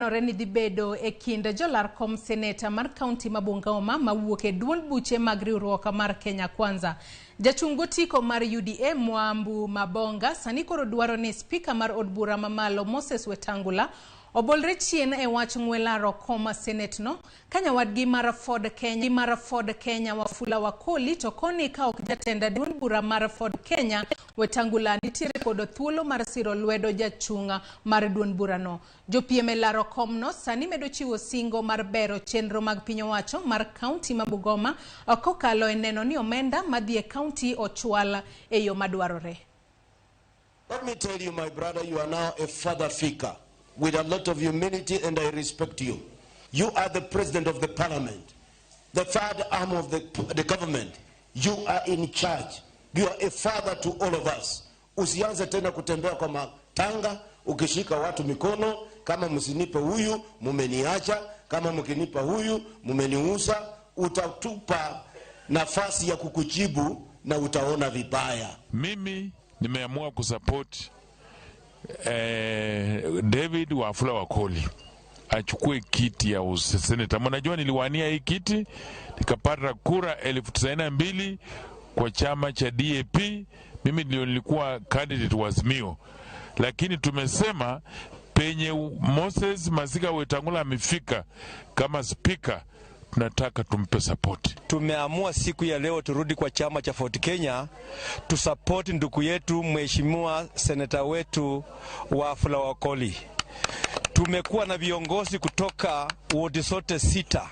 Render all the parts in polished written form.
Noreni di bedo e kind jolar kom seneta mar county ma Bungoma mawuok e duond buche mag riwruok mar Kenya Kwanza. Jachungo tiko mar UDA Mwambu Mabonga sani koro dwaro ni speaker mar od bura mamalo Moses Wetangula obolre chien e wach ng'welaro koma senet no kanya wadgi mar Ford Kenya Wafula Wakoli to koni ka ok jatenda duond bura mar Ford Kenya Wetangula nitiere kod thuolo mar siro lwedo jachunga mar duond bura no. Jo Piem e laro kom no sani medo chiwo singo mar bero chenro mag piny owacho mar county ma Bungoma kokalo e neno ni omenda madhi e county ochwal e yo madwarore. Let me tell you, my brother, you are now a father figure with a lot of humility, and I respect you. You are the president of the parliament, the third arm of the government. You are in charge. You are a father to all of us. Usianze tena kutembea kwa matanga ukishika watu mikono, kama msinipe huyu mumeniacha, kama mkinipa huyu mumeniuza. Utatupa nafasi ya kukujibu na utaona vibaya. Mimi nimeamua kusupport David Wafula Wakoli achukue kiti ya seneta. Mnajua niliwania hii kiti nikapata kura 92,000 kwa chama cha DAP. Mimi ndio nilikuwa candidate wa Azimio, lakini tumesema penye Moses Masika Wetangula amefika kama speaker, tunataka tumpe support. Tumeamua siku ya leo turudi kwa chama cha Ford Kenya tusupport ndugu yetu mheshimiwa seneta wetu Wafula Wakoli. Tumekuwa na viongozi kutoka ward zote 6.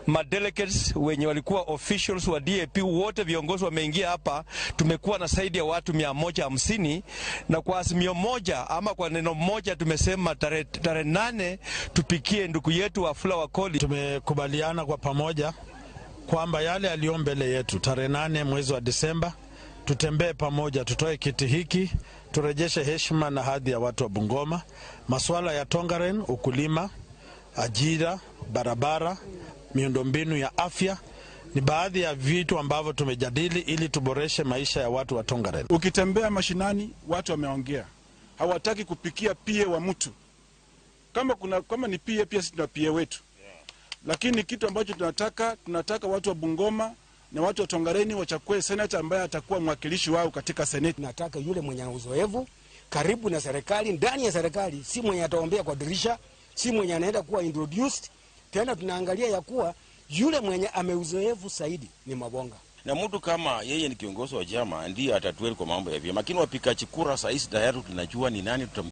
Madelegates wenye walikuwa officials wa DAP wote viongozi wameingia hapa. Tumekuwa na zaidi ya watu 150, na kwa azimio moja ama kwa neno moja tumesema tarehe 8 tupikie ndugu yetu Wafula Wakoli. Tumekubaliana kwa pamoja kwamba yale yaliyo mbele yetu tarehe 8 mwezi wa Disemba tutembee pamoja, tutoe kiti hiki, turejeshe heshima na hadhi ya watu wa Bungoma. Masuala ya Tongaren, ukulima, ajira, barabara, miundombinu ya afya ni baadhi ya vitu ambavyo tumejadili ili tuboreshe maisha ya watu wa Tongaren. Ukitembea mashinani watu wameongea, hawataki kupikia pie wa mtu. Kama ni pia sisi tuna pia wetu. Lakini kitu ambacho tunataka watu wa Bungoma na watu wa Tongareni wachakue senator ambaye atakuwa mwakilishi wao katika seneti. Nataka yule mwenye uzoefu karibu na serikali, ndani ya serikali, si mwenye ataombea kwa dirisha, si mwenye anaenda kuwa introduced. Tena tunaangalia ya kuwa yule mwenye ameuzoefu zaidi ni Mabonga. Na mtu kama yeye ni kiongozi wa chama ndiye atatueli kwa mambo ya vyama. Lakini wapika chikura saa hizi tayari tunajua ni nani